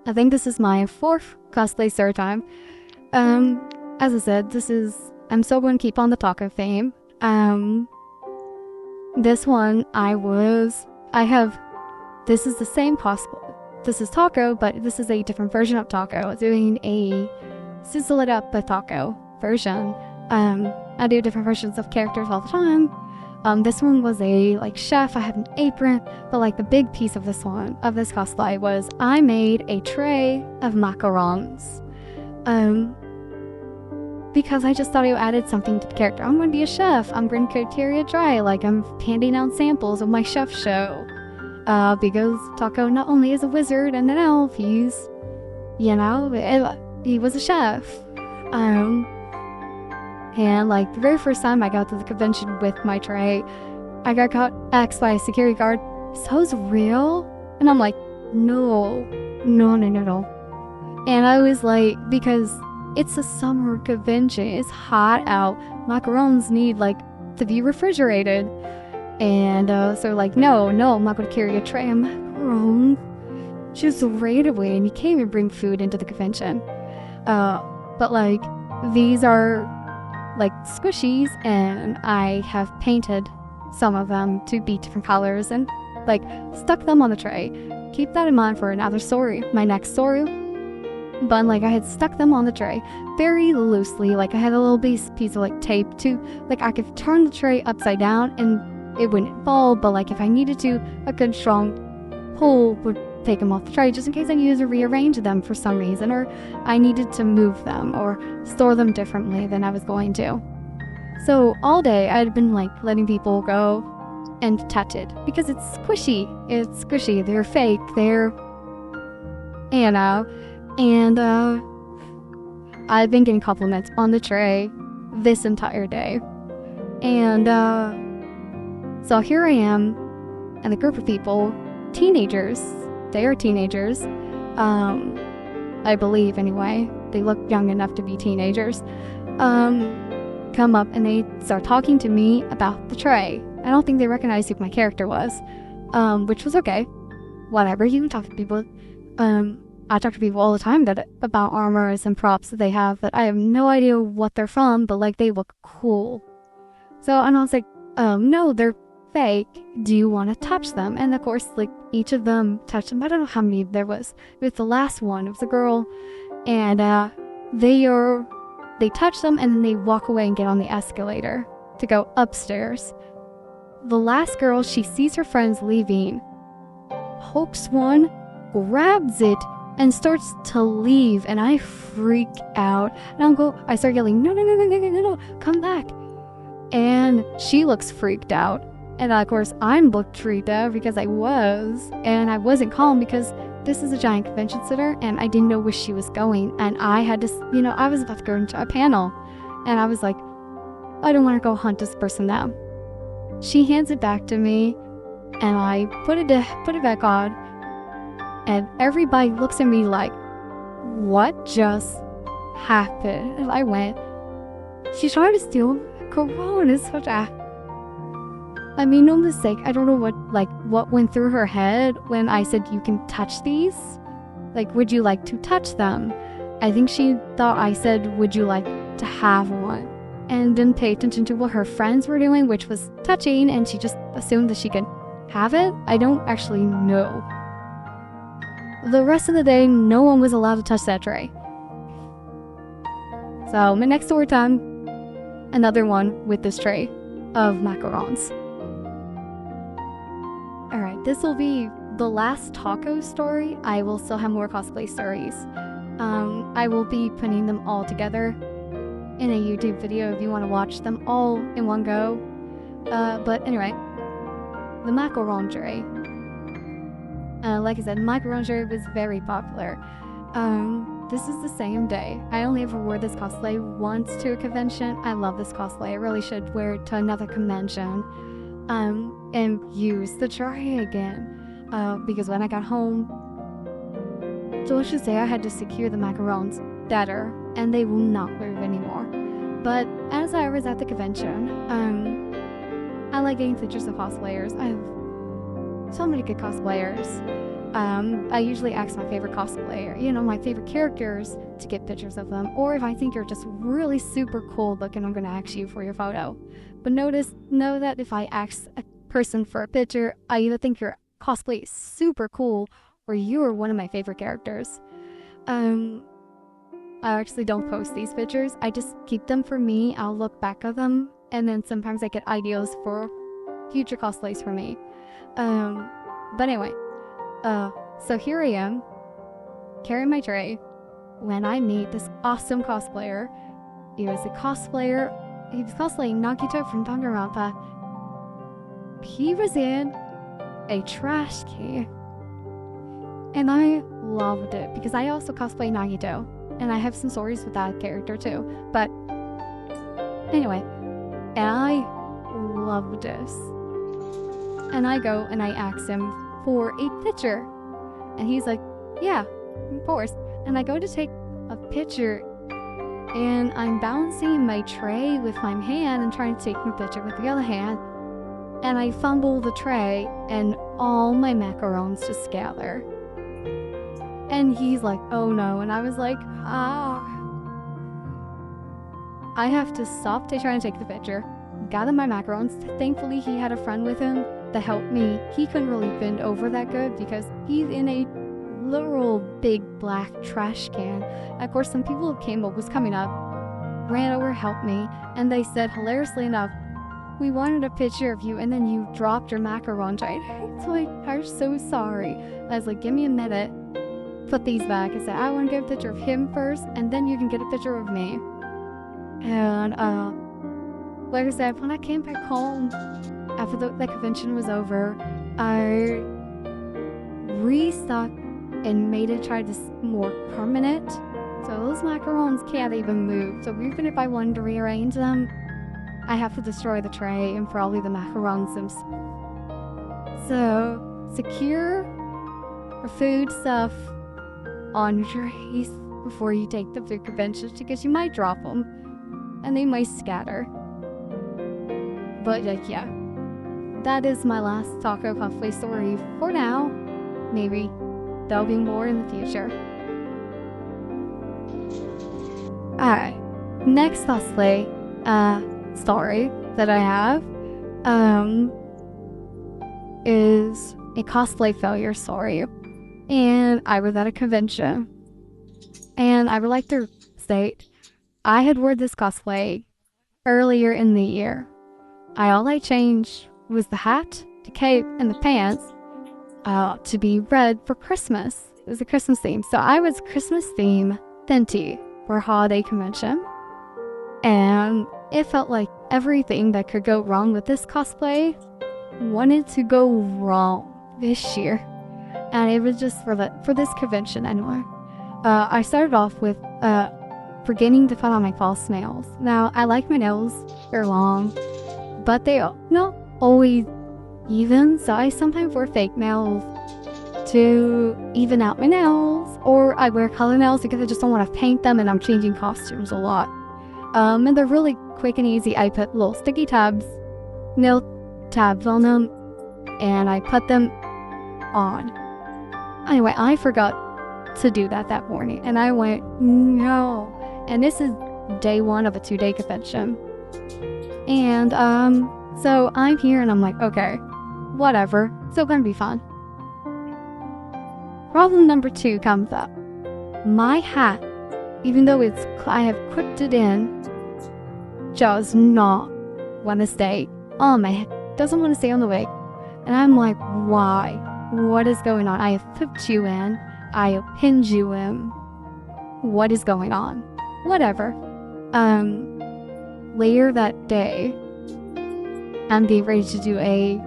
I think this is my 4th cosplay story time. As I said, I'm still going to keep on the taco theme. This one, this is the same cosplay. This is taco, but this is a different version of taco. Doing a sizzle it up taco version. I do different versions of characters all the time. This one was a chef. I had an apron, but the big piece of this cosplay was I made a tray of macarons. Because I just thought I added something to the character. I'm going to be a chef. I'm going to carry a tray. I'm handing out samples of my chef show. Because Taco not only is a wizard and an elf, he was a chef. And the very first time I got to the convention with my tray, I got asked by a security guard, "So it's real?" And I'm like, no. And I was because it's a summer convention, it's hot out, macarons need to be refrigerated. And so no, I'm not going to carry a tray of macarons. Just right away, and you can't even bring food into the convention. But these are squishies, and I have painted some of them to be different colors and stuck them on the tray. Keep that in mind for another story, my next story. But I had stuck them on the tray very loosely. I had a little piece of tape to I could turn the tray upside down and it wouldn't fall, but if I needed to, a good strong pull would take them off the tray, just in case I needed to rearrange them for some reason, or I needed to move them or store them differently than I was going to. So all day I'd been letting people go and touch it because it's squishy. They're fake. And I've been getting compliments on the tray this entire day. And so here I am, and a group of people, teenagers. They are teenagers. I believe anyway. They look young enough to be teenagers. Come up and they start talking to me about the tray. I don't think they recognized who my character was, which was okay. Whatever, you can talk to people. I talk to people all the time about armors and props that they have that I have no idea what they're from, but they look cool. So, and I was like, no, they're fake. Do you want to touch them? And of course, each of them touched them. I don't know how many there was. It was the last one. It was a girl, and they touch them and then they walk away and get on the escalator to go upstairs. The last girl, she sees her friends leaving, pokes one, grabs it, and starts to leave, and I freak out. And I start yelling, no, come back. And she looks freaked out. And of course, I'm looked freaked out because I was. And I wasn't calm because this is a giant convention center, and I didn't know where she was going. And I had to, I was about to go into a panel. And I was like, I don't want to go hunt this person down. She hands it back to me, and I put it back on. And everybody looks at me like, what just happened? And I went, she tried to steal Coronas. I mean, no mistake. I don't know what went through her head when I said, you can touch these? Would you like to touch them? I think she thought I said, would you like to have one? And didn't pay attention to what her friends were doing, which was touching, and she just assumed that she could have it. I don't actually know. The rest of the day, no one was allowed to touch that tray. So, my next story time, another one with this tray of macarons. Alright, this will be the last taco story. I will still have more cosplay stories. I will be putting them all together in a YouTube video if you want to watch them all in one go. But anyway, the macaron tray. Like I said, macaron tray was very popular. This is the same day. I only ever wore this cosplay once to a convention. I love this cosplay. I really should wear it to another convention. And use the tray again. Because when I got home, so let's just say I had to secure the macarons better, and they will not move anymore. But as I was at the convention, I like getting pictures of cosplayers. I have so many good cosplayers. I usually ask my favorite cosplayer, my favorite characters, to get pictures of them. Or if I think you're just really super cool looking, I'm gonna ask you for your photo. But know that if I ask a person for a picture, I either think your cosplay is super cool or you're one of my favorite characters. I actually don't post these pictures. I just keep them for me. I'll look back at them, and then sometimes I get ideas for future cosplays for me. But anyway, so here I am, carrying my tray, when I meet this awesome cosplayer. He was cosplaying Nagito from Danganronpa. He was in a trash can. And I loved it, because I also cosplay Nagito, and I have some stories with that character too. But anyway, and I love this. And I go and I ask him for a picture. And he's like, yeah, of course. And I go to take a picture, and I'm balancing my tray with my hand and trying to take a picture with the other hand. And I fumble the tray, and all my macarons just scatter. And he's like, oh no. And I was like, I have to stop trying to take the picture, gather my macarons. Thankfully, he had a friend with him that helped me. He couldn't really bend over that good because he's in a literal big black trash can. And of course, some people who was coming up, ran over, helped me, and they said, hilariously enough, we wanted a picture of you, and then you dropped your macaron tray. So I'm so sorry. I was like, give me a minute. Put these back. I said, I want to get a picture of him first, and then you can get a picture of me. And like I said, when I came back home after the convention was over, I restocked and made it more permanent. So those macarons can't even move. So even if I wanted to rearrange them, I have to destroy the tray and probably the macarons themselves. So secure your food stuff on your trays before you take them to conventions, because you might drop them and they might scatter. But yeah, that is my last taco cosplay story for now. Maybe there'll be more in the future. Alright, next cosplay story that I have is a cosplay failure story. And I was at a convention, and I would like to state, I had worn this cosplay earlier in the year. All I changed was the hat, the cape, and the pants to be red for Christmas. It was a Christmas theme, so I was Christmas theme Fenty for a holiday convention. And it felt like everything that could go wrong with this cosplay wanted to go wrong this year. And it was just for this convention anyway. I started off with forgetting to put on my false nails. Now, I like my nails, they're long, but they are not always even, so I sometimes wear fake nails to even out my nails, or I wear color nails because I just don't want to paint them, and I'm changing costumes a lot. And they're really quick and easy. I put little sticky tabs, nail tabs on them, and I put them on. Anyway, I forgot to do that morning, and I went, no. And this is day one of a 2-day convention. And, so I'm here, and I'm like, okay, whatever, still gonna be fun. Problem number 2 comes up. My hat, even though I have clipped it in, does not want to stay on my head. Doesn't want to stay on the wig. And I'm like, why? What is going on? I have clipped you in. I have pinned you in. What is going on? Whatever. Later that day, I'm getting ready to do a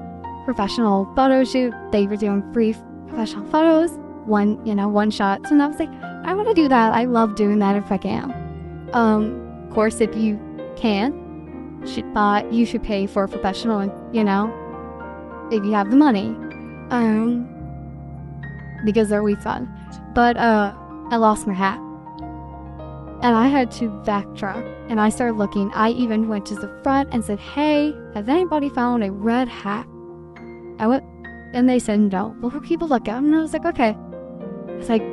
professional photo shoot. They were doing brief professional photos. One shot. And I was like, I want to do that. I love doing that if I can. Of course, if you can, you should pay for a professional, and if you have the money. Because they're always fun. But I lost my hat. And I had to backtrack, and I started looking. I even went to the front and said, hey, has anybody found a red hat? I went And they said no, but we'll keep a lookout. And I was like, okay. It's like,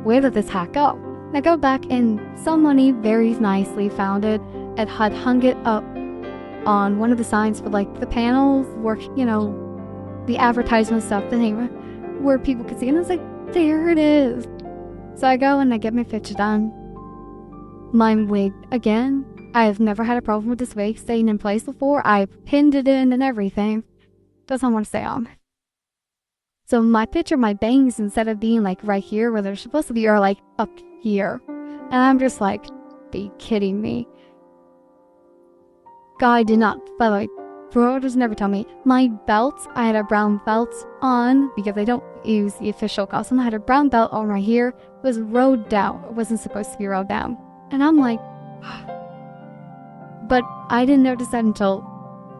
where did this hat go? And I go back and somebody very nicely found it and had hung it up on one of the signs for like the panels where, you know, the advertisement stuff, the thing where people could see. And I was like, there it is. So I go and I get my picture done. My wig, again, I have never had a problem with this wig staying in place before. I pinned it in and everything. Doesn't want to stay on. So my picture, my bangs, instead of being like right here where they're supposed to be, are like up here. And I'm just like, be kidding me. Guy did not, by the way, bro just never tell me. My belts, I had a brown belt on because I don't use the official costume. I had a brown belt on right here. It was rode down. It wasn't supposed to be rode down. And I'm like, but I didn't notice that until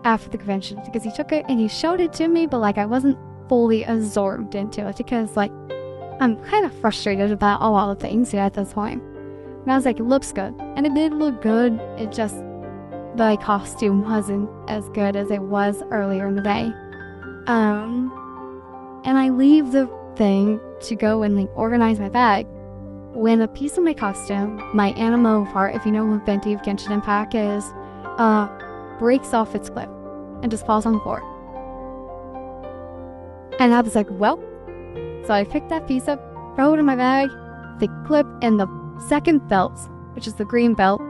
after the convention because he took it and he showed it to me, but like I wasn't fully absorbed into it because like I'm kind of frustrated about a lot of things at this point. And I was like, it looks good. And it did look good. It just, the costume wasn't as good as it was earlier in the day. And I leave the thing to go and like organize my bag when a piece of my costume, my animo part, if you know what Venti of Genshin Impact is, breaks off its clip and just falls on the floor. And I was like, well, so I picked that piece up, throw it in my bag, the clip, and the second belt, which is the green belt,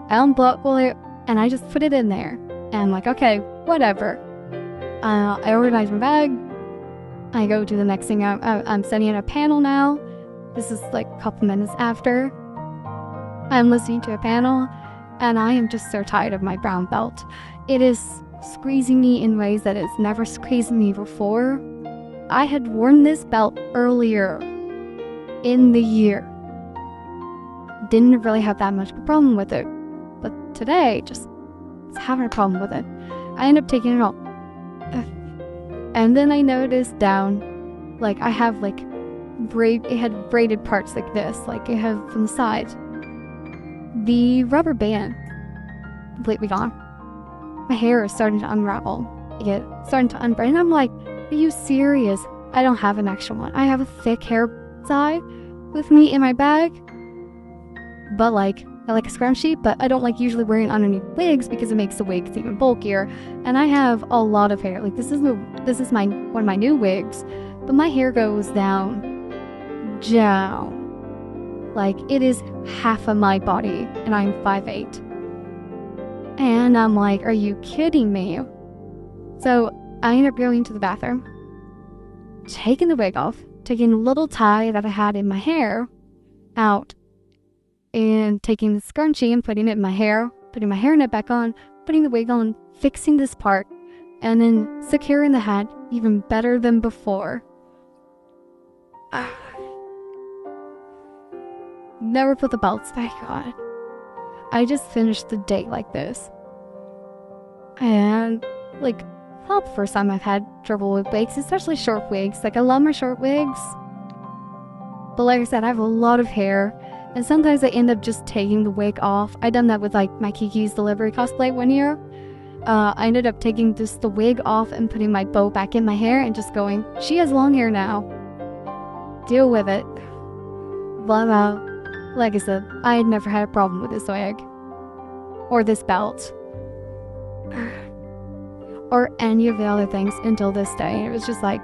I unbuckle it, and I just put it in there. And I'm like, okay, whatever. I organize my bag. I go to the next thing. I'm setting in a panel now. This is like a couple minutes after. I'm listening to a panel, and I am just so tired of my brown belt. It is squeezing me in ways that it's never squeezed me before. I had worn this belt earlier in the year. Didn't really have that much of a problem with it. But today, just was having a problem with it. I end up taking it off. And then I noticed down, like I have like it had braided parts like this, like it had from the side. The rubber band completely gone. My hair is starting to unravel. It's starting to unbraid. And I'm like, are you serious? I don't have an extra one. I have a thick hair tie with me in my bag. But like, I like a scrunchie, but I don't like usually wearing underneath wigs because it makes the wigs even bulkier. And I have a lot of hair. Like this is one of my new wigs, but my hair goes down. Like it is half of my body, and I'm 5'8". And I'm like, are you kidding me? So I end up going to the bathroom, taking the wig off, taking a little tie that I had in my hair out, and taking the scrunchie and putting it in my hair, putting my hairnet back on, putting the wig on, fixing this part, and then securing the hat even better than before. Never put the belts back on. I just finished the day like this. And, like, not the first time I've had trouble with wigs, especially short wigs. Like, I love my short wigs. But like I said, I have a lot of hair. And sometimes I end up just taking the wig off. I done that with, like, my Kiki's Delivery cosplay one year. I ended up taking just the wig off and putting my bow back in my hair and just going, she has long hair now. Deal with it. But, like I said, I had never had a problem with this wig. Or this belt. Or any of the other things until this day. It was just like,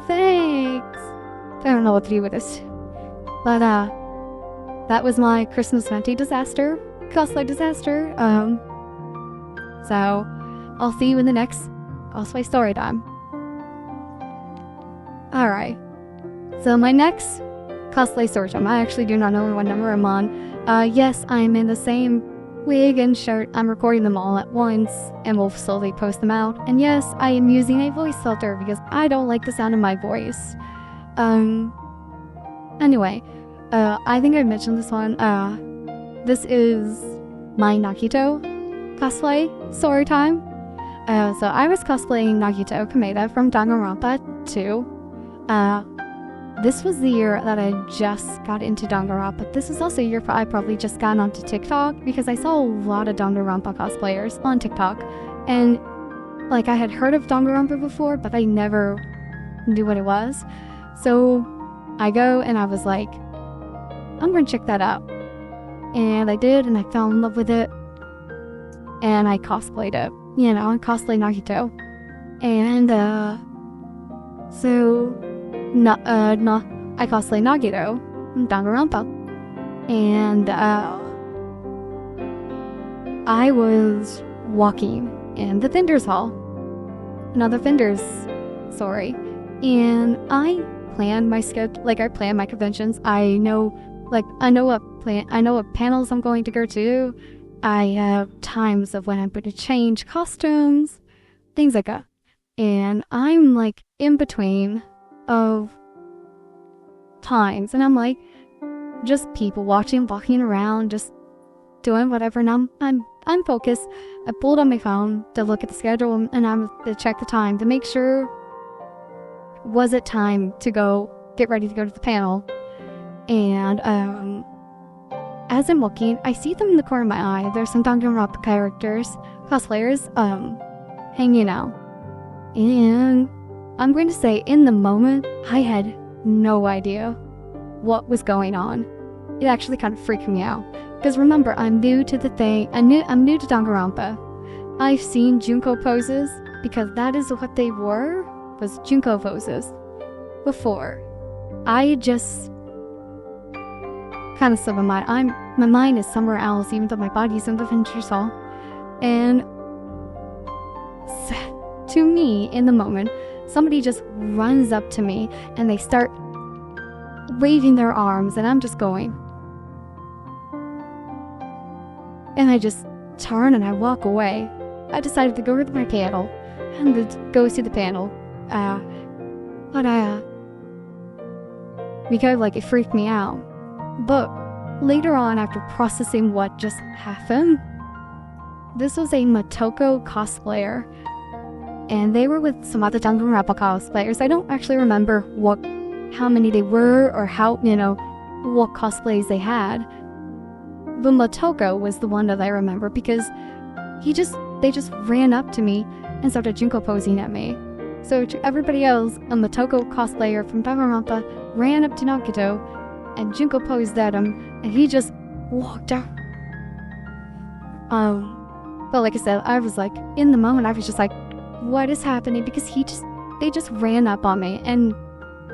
thanks. I don't know what to do with this. But, that was my Christmas Venti disaster. Cosplay disaster. So, I'll see you in the next cosplay story time. Alright. So, my next cosplay story time. I actually do not know what number I'm on. Yes, I'm in the same wig and shirt. I'm recording them all at once, and we'll slowly post them out. And yes, I am using a voice filter because I don't like the sound of my voice. Anyway, I think I mentioned this one. This is my Nagito cosplay story time. So I was cosplaying Nagito Kameda from Danganronpa 2. This was the year that I just got into Danganronpa. This was also a year I probably just got onto TikTok because I saw a lot of Danganronpa cosplayers on TikTok. And like, I had heard of Danganronpa before, but I never knew what it was. So I go and I was like, I'm gonna check that out. And I did, and I fell in love with it. And I cosplayed it. You know, I cosplayed Nagito. And, I cosplayed Nagito in Danganronpa. And, I was walking in the vendors hall. Another vendors, sorry. And I plan my schedule, like I plan my conventions. I know what panels I'm going to go to. I have times of when I'm going to change costumes, things like that. And I'm like in between of times, and I'm like just people watching, walking around, just doing whatever. And I'm focused. I pulled on my phone to look at the schedule, and I'm to check the time to make sure was it time to get ready to go to the panel. And as I'm looking, I see them in the corner of my eye. There's some Danganronpa cosplayers, hanging out. And I'm going to say, in the moment, I had no idea what was going on. It actually kind of freaked me out. Because remember, I'm new to the thing. I'm new to Danganronpa. I've seen Junko poses, because that is what they were, was Junko poses. Before. I just kind of slipped my mind. My mind is somewhere else, even though my body's in the vendors hall. And to me, in the moment, somebody just runs up to me and they start waving their arms, and I'm just going. And I just turn and I walk away. I decided to go to my panel and to go see the panel. Because like it freaked me out. But later on, after processing what just happened, this was a Motoko cosplayer, and they were with some other Danganronpa cosplayers. I don't actually remember how many they were or what cosplays they had. But Motoko was the one that I remember, because they just ran up to me and started Junko posing at me. So to everybody else, a Motoko cosplayer from Danganronpa ran up to Nagito and Junko posed at him, and he just walked out. But like I said, I was like, in the moment, I was just like, what is happening? Because they just ran up on me, and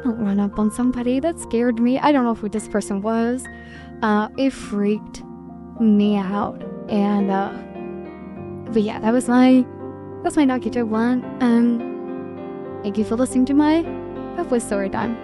don't run up on somebody. That scared me. I don't know who this person was. It freaked me out. And, but yeah, that's my Nagito one. Thank you for listening to my Story Time.